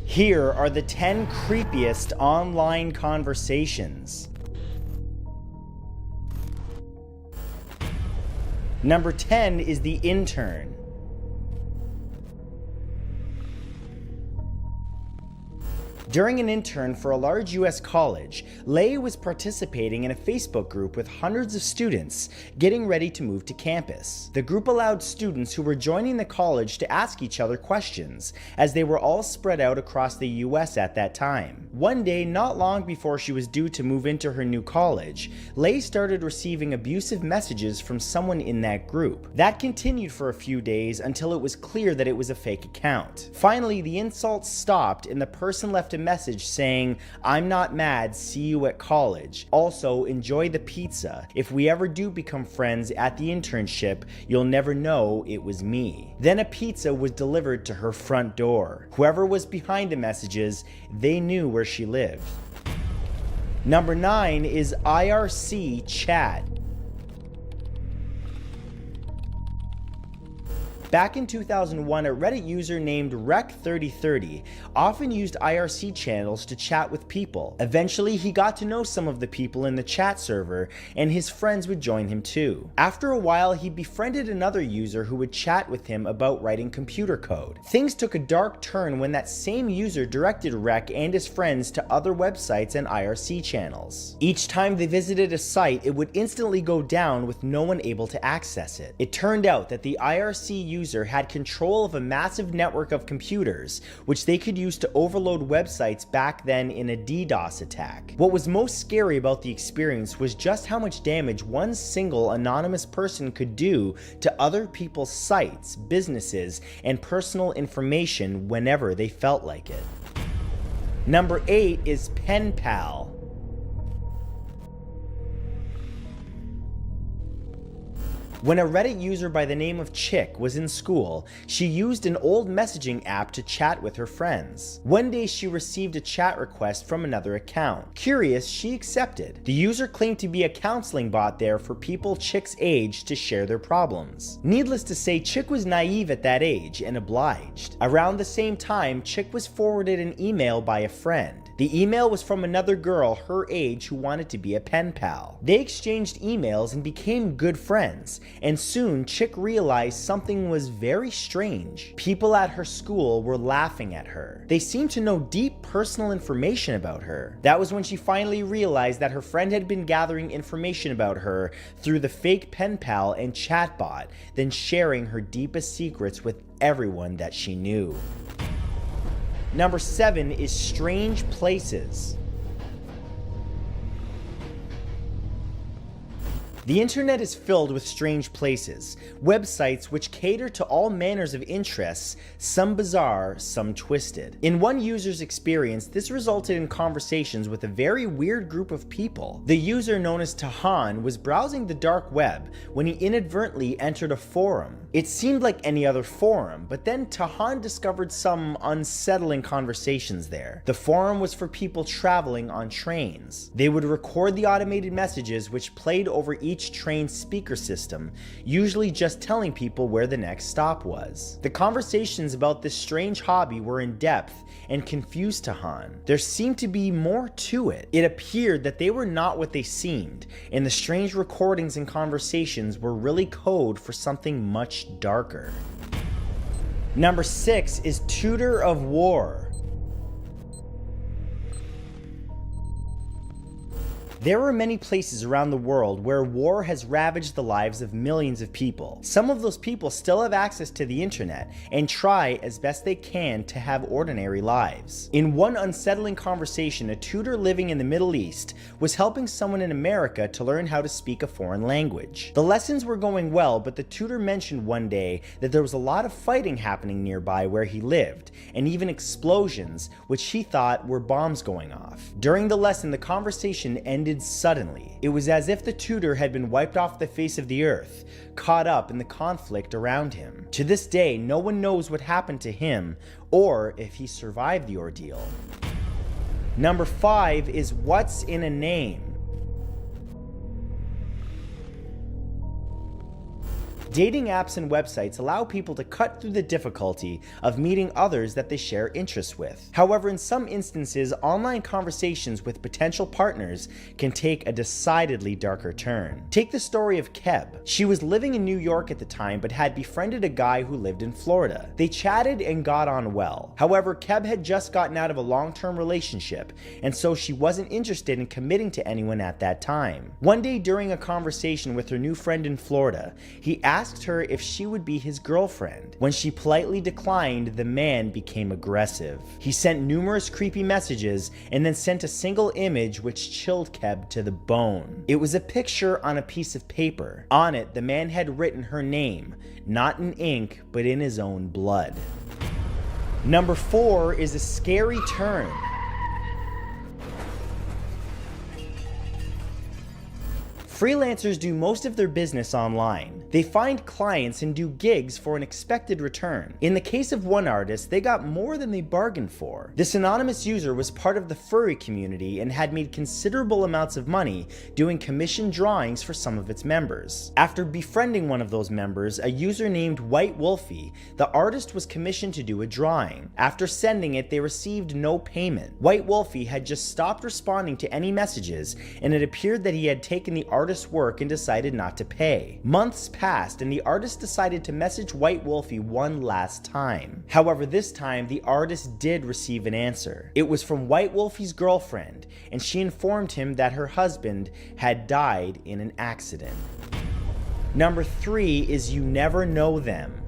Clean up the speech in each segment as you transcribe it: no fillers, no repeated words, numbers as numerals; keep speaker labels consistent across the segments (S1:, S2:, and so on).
S1: Here are the 10 creepiest online conversations. Number 10 is the intern. During an intern for a large US college, Leigh was participating in a Facebook group with hundreds of students getting ready to move to campus. The group allowed students who were joining the college to ask each other questions, as they were all spread out across the US at that time. One day, not long before she was due to move into her new college, Leigh started receiving abusive messages from someone in that group. That continued for a few days until it was clear that it was a fake account. Finally, the insults stopped and the person left a message saying, "I'm not mad, see you at college. Also, enjoy the pizza. If we ever do become friends at the internship, you'll never know it was me." Then a pizza was delivered to her front door. Whoever was behind the messages, they knew where she lived. Number 9 is IRC chat. Back in 2001, a Reddit user named Rec3030 often used IRC channels to chat with people. Eventually, he got to know some of the people in the chat server, and his friends would join him too. After a while, he befriended another user who would chat with him about writing computer code. Things took a dark turn when that same user directed Rec and his friends to other websites and IRC channels. Each time they visited a site, it would instantly go down with no one able to access it. It turned out that the IRC user had control of a massive network of computers, which they could use to overload websites back then in a DDoS attack. What was most scary about the experience was just how much damage one single anonymous person could do to other people's sites, businesses, and personal information whenever they felt like it. Number 8 is Pen Pal. When a Reddit user by the name of Chick was in school, she used an old messaging app to chat with her friends. One day she received a chat request from another account. Curious, she accepted. The user claimed to be a counseling bot there for people Chick's age to share their problems. Needless to say, Chick was naive at that age and obliged. Around the same time, Chick was forwarded an email by a friend. The email was from another girl her age who wanted to be a pen pal. They exchanged emails and became good friends, and soon Chick realized something was very strange. People at her school were laughing at her. They seemed to know deep personal information about her. That was when she finally realized that her friend had been gathering information about her through the fake pen pal and chatbot, then sharing her deepest secrets with everyone that she knew. Number 7 is strange places. The internet is filled with strange places, websites which cater to all manners of interests, some bizarre, some twisted. In one user's experience, this resulted in conversations with a very weird group of people. The user, known as Tahan, was browsing the dark web when he inadvertently entered a forum. It seemed like any other forum, but then Tahan discovered some unsettling conversations there. The forum was for people traveling on trains. They would record the automated messages which played over each train speaker system, usually just telling people where the next stop was. The conversations about this strange hobby were in depth and confused Tahan. There seemed to be more to it. It appeared that they were not what they seemed, and the strange recordings and conversations were really code for something much darker. Number 6 is Tutor of War. There are many places around the world where war has ravaged the lives of millions of people. Some of those people still have access to the internet and try as best they can to have ordinary lives. In one unsettling conversation, a tutor living in the Middle East was helping someone in America to learn how to speak a foreign language. The lessons were going well, but the tutor mentioned one day that there was a lot of fighting happening nearby where he lived, and even explosions, which he thought were bombs going off. During the lesson, the conversation ended suddenly. It was as if the tutor had been wiped off the face of the earth, caught up in the conflict around him. To this day, no one knows what happened to him or if he survived the ordeal. Number 5 is What's in a Name. Dating apps and websites allow people to cut through the difficulty of meeting others that they share interests with. However, in some instances, online conversations with potential partners can take a decidedly darker turn. Take the story of Keb. She was living in New York at the time but had befriended a guy who lived in Florida. They chatted and got on well. However, Keb had just gotten out of a long-term relationship, and so she wasn't interested in committing to anyone at that time. One day during a conversation with her new friend in Florida, he asked her if she would be his girlfriend. When she politely declined, the man became aggressive. He sent numerous creepy messages and then sent a single image which chilled Keb to the bone. It was a picture on a piece of paper. On it, the man had written her name, not in ink, but in his own blood. Number 4 is a scary turn. Freelancers do most of their business online. They find clients and do gigs for an expected return. In the case of one artist, they got more than they bargained for. This anonymous user was part of the furry community and had made considerable amounts of money doing commissioned drawings for some of its members. After befriending one of those members, a user named White Wolfie, the artist was commissioned to do a drawing. After sending it, they received no payment. White Wolfie had just stopped responding to any messages, and it appeared that he had taken the artist's work and decided not to pay. Months passed, and the artist decided to message White Wolfie one last time. However, this time the artist did receive an answer. It was from White Wolfie's girlfriend, and she informed him that her husband had died in an accident. Number 3 is you never know them.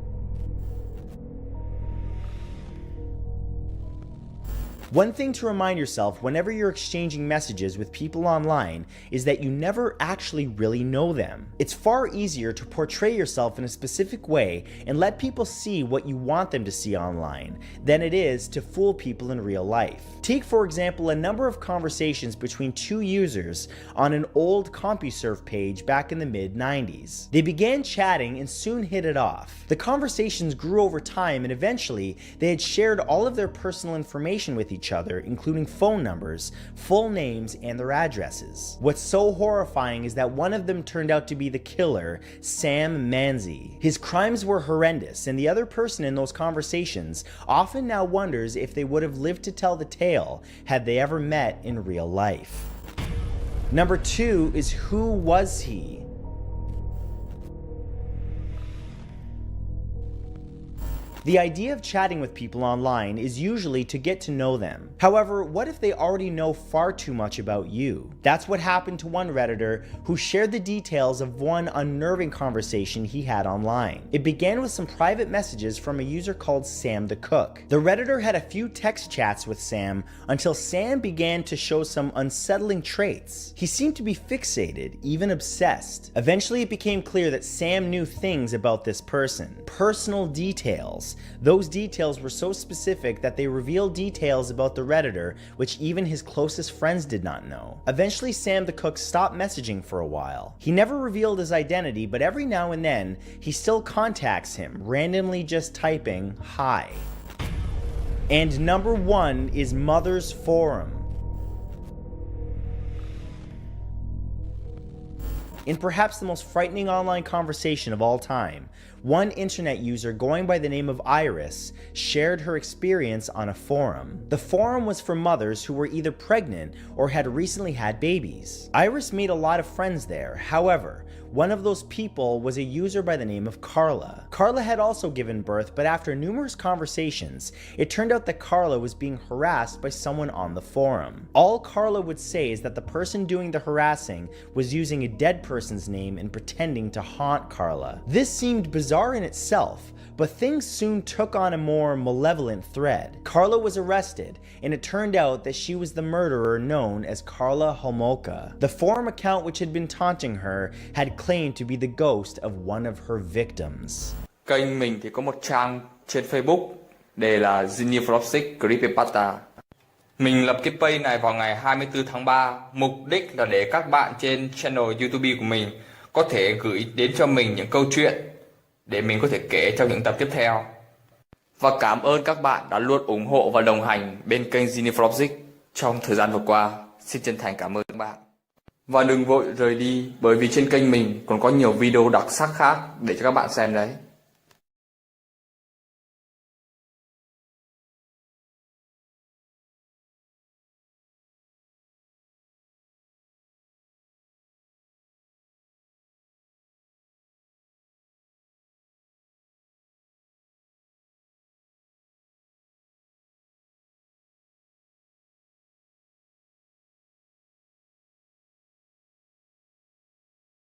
S1: One thing to remind yourself whenever you're exchanging messages with people online is that you never actually really know them. It's far easier to portray yourself in a specific way and let people see what you want them to see online than it is to fool people in real life. Take, for example, a number of conversations between two users on an old CompuServe page back in the mid-90s. They began chatting and soon hit it off. The conversations grew over time, and eventually they had shared all of their personal information with each other, including phone numbers, full names, and their addresses. What's so horrifying is that one of them turned out to be the killer, Sam Manzi. His crimes were horrendous, and the other person in those conversations often now wonders if they would have lived to tell the tale had they ever met in real life. Number 2 is who was he? The idea of chatting with people online is usually to get to know them. However, what if they already know far too much about you? That's what happened to one Redditor who shared the details of one unnerving conversation he had online. It began with some private messages from a user called Sam the Cook. The Redditor had a few text chats with Sam until Sam began to show some unsettling traits. He seemed to be fixated, even obsessed. Eventually it became clear that Sam knew things about this person. Personal details. Those details were so specific that they revealed details about the Redditor which even his closest friends did not know. Eventually Sam the Cook stopped messaging for a while. He never revealed his identity, but every now and then he still contacts him, randomly just typing hi. And number 1 is Mother's Forum. In perhaps the most frightening online conversation of all time, one internet user going by the name of Iris shared her experience on a forum. The forum was for mothers who were either pregnant or had recently had babies. Iris made a lot of friends there. However, one of those people was a user by the name of Carla. Carla had also given birth, but after numerous conversations, it turned out that Carla was being harassed by someone on the forum. All Carla would say is that the person doing the harassing was using a dead person's name and pretending to haunt Carla. This seemed bizarre in itself, but things soon took on a more malevolent thread. Carla was arrested, and it turned out that she was the murderer known as Carla Homolka. The forum account which had been taunting her had claimed to be the ghost of one of her victims.
S2: Kênh mình thì có một trang trên Facebook để là Zinifropsic Creepypasta. Mình lập cái page này vào ngày 24 tháng 3, mục đích là để các bạn trên channel YouTube của mình có thể gửi đến cho mình những câu chuyện để mình có thể kể trong những tập tiếp theo. Và cảm ơn các bạn đã luôn ủng hộ và đồng hành bên kênh Zinifropsic trong thời gian vừa qua. Xin chân thành cảm ơn các bạn. Và đừng vội rời đi bởi vì trên kênh mình còn có nhiều video đặc sắc khác để cho các bạn xem đấy.